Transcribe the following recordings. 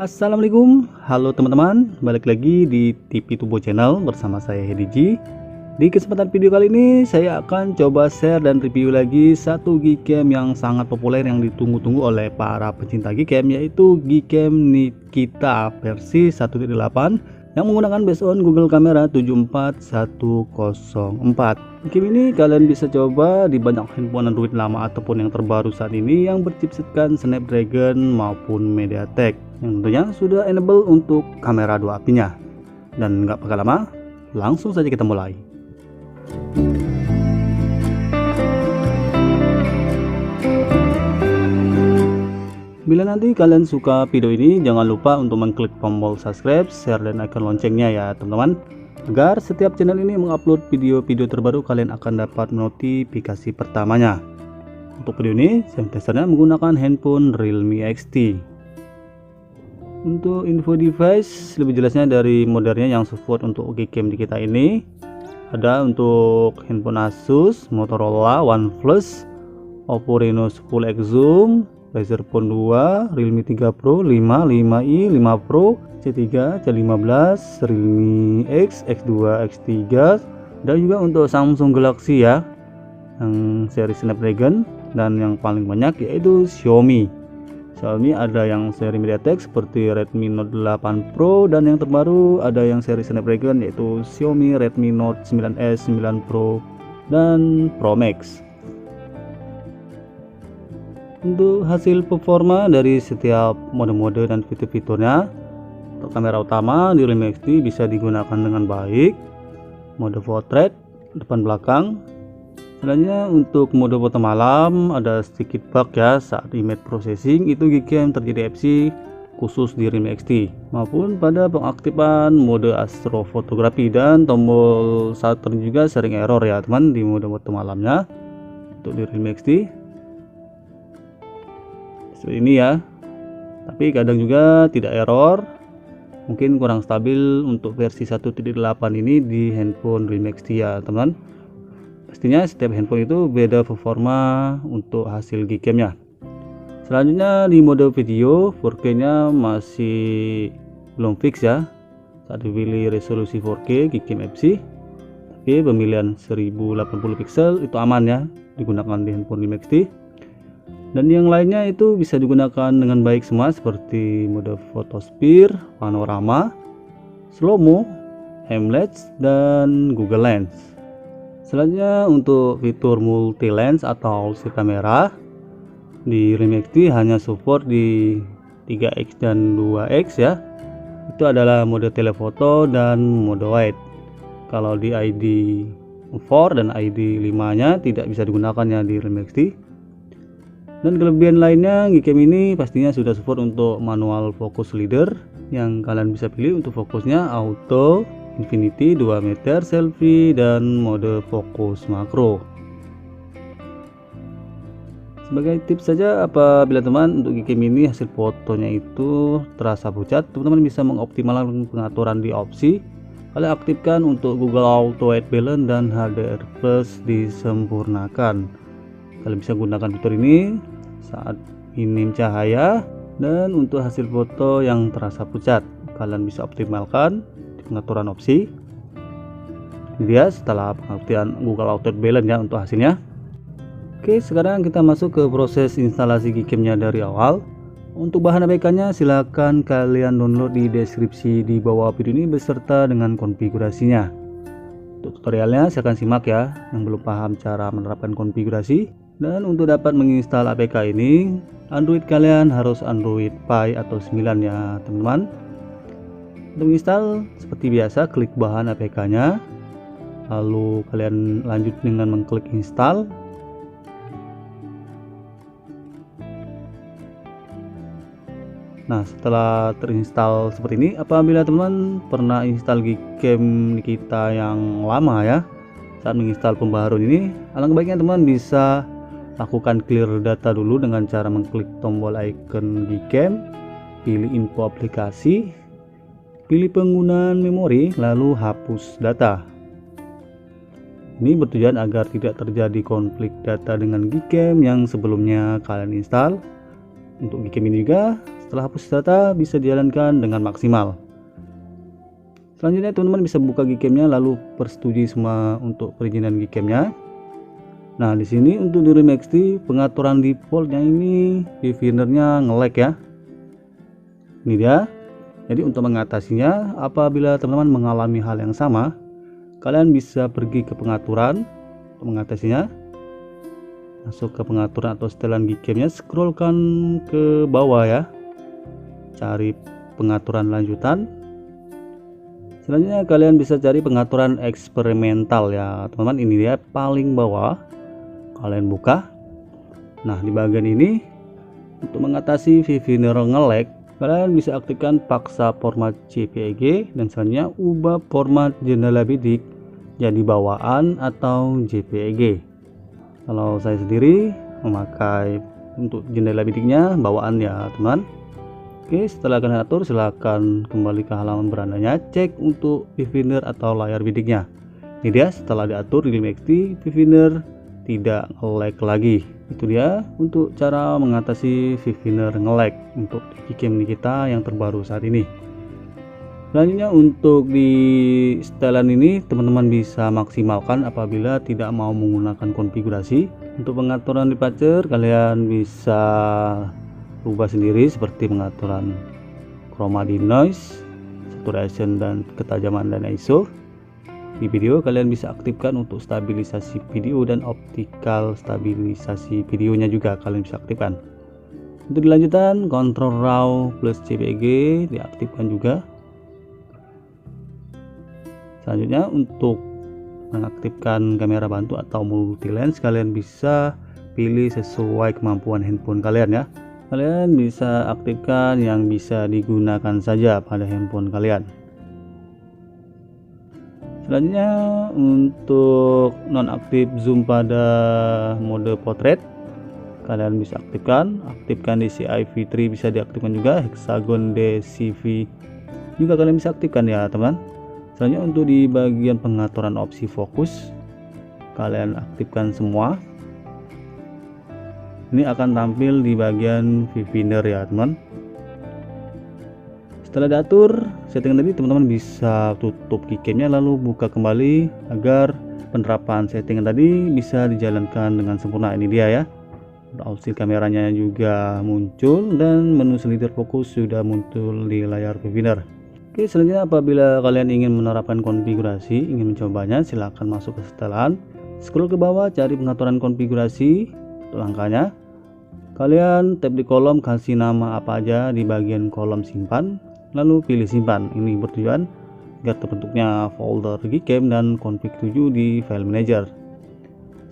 Assalamualaikum, halo teman-teman, balik lagi di TV Tubo Channel bersama saya Hedi G. Di kesempatan video kali ini saya akan coba share dan review lagi satu Gcam yang sangat populer yang ditunggu-tunggu oleh para pecinta Gcam, yaitu Gcam Nikita versi 1.8 yang menggunakan based on Google Camera 74104. Gcam ini kalian bisa coba di banyak handphone Android lama ataupun yang terbaru saat ini yang berchipsetkan Snapdragon maupun MediaTek, yang tentunya sudah enable untuk kamera 2 apinya. Dan nggak pakai lama, langsung saja kita mulai. Bila nanti kalian suka video ini, jangan lupa untuk mengklik tombol subscribe, share, dan icon loncengnya ya teman-teman, agar setiap channel ini mengupload video-video terbaru kalian akan dapat notifikasi pertamanya. Untuk video ini saya testernya menggunakan handphone Realme XT. Untuk info device lebih jelasnya dari modelnya yang support untuk Gcam di kita ini, ada untuk handphone Asus, Motorola, OnePlus, Oppo Reno 10X Zoom, Razer Phone 2, Realme 3 Pro, 5, 5i, 5 Pro, C3, C15, Realme X, X2, X3, dan juga untuk Samsung Galaxy ya, yang seri Snapdragon, dan yang paling banyak yaitu Xiaomi ada yang seri MediaTek seperti Redmi Note 8 Pro, dan yang terbaru ada yang seri Snapdragon yaitu Xiaomi Redmi Note 9s, 9 Pro, dan Pro Max. Untuk hasil performa dari setiap mode-mode dan fitur-fiturnya, untuk kamera utama di Realme XT bisa digunakan dengan baik, mode portrait depan belakang. Selanjutnya untuk mode foto malam ada sedikit bug ya saat image processing, itu Gcam terjadi FC khusus di Realme XT, maupun pada pengaktifan mode astrofotografi, dan tombol shutter juga sering error ya teman di mode foto malamnya untuk di Realme XT seperti ini ya, tapi kadang juga tidak error, mungkin kurang stabil untuk versi 1.8 ini di handphone Realme XT ya teman. Pastinya setiap handphone itu beda performa untuk hasil Gcam-nya. Selanjutnya di mode video 4K nya masih belum fix ya saat dipilih resolusi 4K Gcam FC, tapi pemilihan 1080 pixel itu aman ya digunakan di handphone Realme XT. Dan yang lainnya itu bisa digunakan dengan baik semua seperti mode photosphere, panorama, slow-mo, aim-lens, dan Google Lens. Selanjutnya untuk fitur multi lens atau si kamera di Realme XT hanya support di 3x dan 2x ya. Itu adalah mode telefoto dan mode wide. Kalau di ID 4 dan ID 5 nya tidak bisa digunakan ya di Realme XT. Dan kelebihan lainnya, Gcam ini pastinya sudah support untuk manual focus leader yang kalian bisa pilih untuk fokusnya auto, infinity, 2 meter, selfie, dan mode fokus makro. Sebagai tips saja, apabila teman untuk Gcam ini hasil fotonya itu terasa pucat, teman-teman bisa mengoptimalkan pengaturan di opsi. Kalian aktifkan untuk Google Auto White Balance dan HDR Plus disempurnakan. Kalian bisa gunakan fitur ini saat minim cahaya, dan untuk hasil foto yang terasa pucat kalian bisa optimalkan di pengaturan opsi. Ini dia setelah pengaktifan Google Auto White Balance ya untuk hasilnya. Oke, sekarang kita masuk ke proses instalasi Gcam-nya dari awal. Untuk bahan APK-nya silahkan kalian download di deskripsi di bawah video ini beserta dengan konfigurasinya. Untuk tutorialnya silahkan simak ya yang belum paham cara menerapkan konfigurasi. Dan untuk dapat menginstal APK ini, Android kalian harus Android Pie atau 9 ya teman-teman. Untuk menginstal seperti biasa, klik bahan APK-nya, lalu kalian lanjut dengan mengklik install. Nah, setelah terinstall seperti ini, apabila teman pernah install Gcam kita yang lama ya, saat menginstal pembaharuan ini, alangkah baiknya teman bisa lakukan clear data dulu dengan cara mengklik tombol icon Gcam, pilih info aplikasi, pilih penggunaan memori, lalu hapus data. Ini bertujuan agar tidak terjadi konflik data dengan Gcam yang sebelumnya kalian install. Untuk Gcam ini juga, setelah hapus data bisa dijalankan dengan maksimal. Selanjutnya teman-teman bisa buka Gcam-nya lalu persetujui semua untuk perizinan Gcam-nya. Nah, di sini untuk di RimXT pengaturan defaultnya ini beginnernya nge-lag ya. Ini dia. Jadi untuk mengatasinya, apabila teman-teman mengalami hal yang sama, kalian bisa pergi ke pengaturan untuk mengatasinya. Masuk ke pengaturan atau setelan Gcam-nya, scrollkan ke bawah ya, cari pengaturan lanjutan. Selanjutnya kalian bisa cari pengaturan eksperimental ya teman-teman, ini dia paling bawah, kalian buka. Nah, di bagian ini untuk mengatasi Vivineer nge-lag, kalian bisa aktifkan paksa format JPEG dan selanjutnya ubah format jendela bidik jadi bawaan atau JPEG. Kalau saya sendiri memakai untuk jendela bidiknya bawaan ya teman. Oke, setelah kalian atur silahkan kembali ke halaman berandanya, cek untuk Vivineer atau layar bidiknya. Ini dia, setelah diatur di RimXT, Vivineer tidak nge-lag lagi. Itu dia untuk cara mengatasi Vivineer nge-lag untuk Gcam kita yang terbaru saat ini. Selanjutnya untuk di setelan ini teman-teman bisa maksimalkan apabila tidak mau menggunakan konfigurasi. Untuk pengaturan departure kalian bisa ubah sendiri seperti pengaturan chroma denoise, saturation dan ketajaman dan ISO. Di video kalian bisa aktifkan untuk stabilisasi video dan optical stabilisasi videonya juga kalian bisa aktifkan. Untuk dilanjutan kontrol RAW plus JPEG diaktifkan juga. Selanjutnya untuk mengaktifkan kamera bantu atau multi lens kalian bisa pilih sesuai kemampuan handphone kalian ya. Kalian bisa aktifkan yang bisa digunakan saja pada handphone kalian. Selanjutnya untuk nonaktif zoom pada mode portrait kalian bisa aktifkan DCI V3 bisa diaktifkan juga, hexagon DCV juga kalian bisa aktifkan ya teman. Selanjutnya untuk di bagian pengaturan opsi fokus kalian aktifkan semua. Ini akan tampil di bagian Vivineer ya teman. Setelah diatur settingan tadi, teman-teman bisa tutup Gcam-nya lalu buka kembali agar penerapan settingan tadi bisa dijalankan dengan sempurna. Ini dia ya, opsi kameranya juga muncul dan menu selider fokus sudah muncul di layar Vivineer. Oke, selanjutnya apabila kalian ingin menerapkan konfigurasi, ingin mencobanya, silahkan masuk ke setelan, scroll ke bawah, cari pengaturan konfigurasi. Untuk langkahnya, kalian tap di kolom, kasih nama apa aja di bagian kolom simpan, lalu pilih simpan. Ini bertujuan agar terbentuknya folder Gcam dan config 7 di file manager.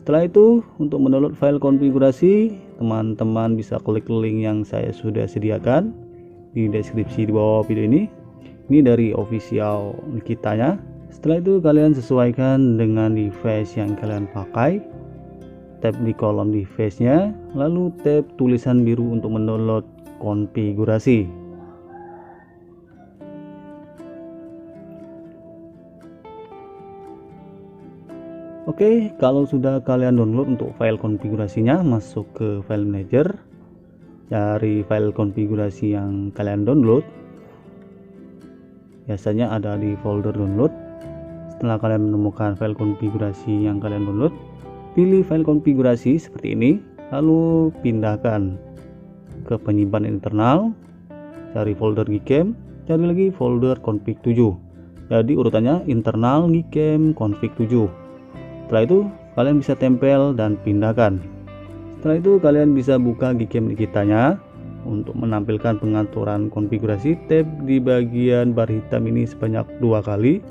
Setelah itu, untuk mendownload file konfigurasi, teman-teman bisa klik link yang saya sudah sediakan di deskripsi di bawah video ini. Ini dari official kitanya. Setelah itu kalian sesuaikan dengan device yang kalian pakai, tap di kolom device-nya, lalu tap tulisan biru untuk mendownload konfigurasi. Oke, kalau sudah kalian download untuk file konfigurasinya, masuk ke file manager, cari file konfigurasi yang kalian download. Biasanya ada di folder download. Setelah kalian menemukan file konfigurasi yang kalian download, pilih file konfigurasi seperti ini, lalu pindahkan ke penyimpanan internal, cari folder Gcam, cari lagi folder config 7. Jadi urutannya internal Gcam config 7. Setelah itu kalian bisa tempel dan pindahkan. Setelah itu kalian bisa buka Gcam kitanya. Untuk menampilkan pengaturan konfigurasi, tap di bagian bar hitam ini sebanyak 2 kali,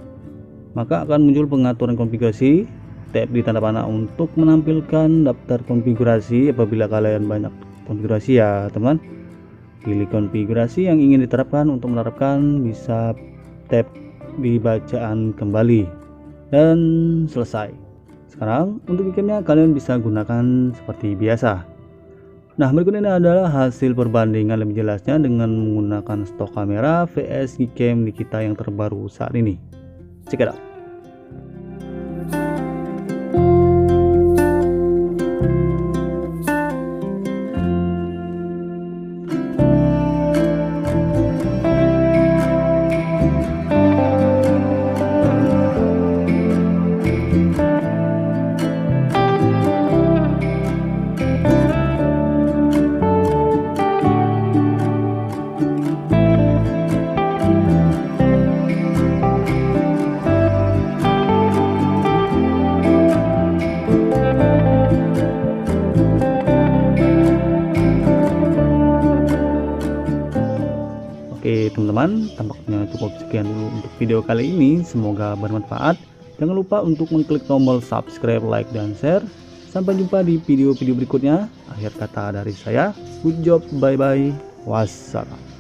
maka akan muncul pengaturan konfigurasi. Tap di tanda panah untuk menampilkan daftar konfigurasi apabila kalian banyak konfigurasi ya teman. Pilih konfigurasi yang ingin diterapkan. Untuk menerapkan bisa tap di bacaan kembali dan selesai. Sekarang untuk gcam-nya kalian bisa gunakan seperti biasa. Nah, berikut ini adalah hasil perbandingan lebih jelasnya dengan menggunakan stok kamera vs gcam Nikita yang terbaru saat ini. Check it out. Oke teman-teman, tampaknya cukup sekian dulu untuk video kali ini. Semoga bermanfaat. Jangan lupa untuk mengklik tombol subscribe, like, dan share. Sampai jumpa di video-video berikutnya. Akhir kata dari saya, good job, bye-bye, wassalam.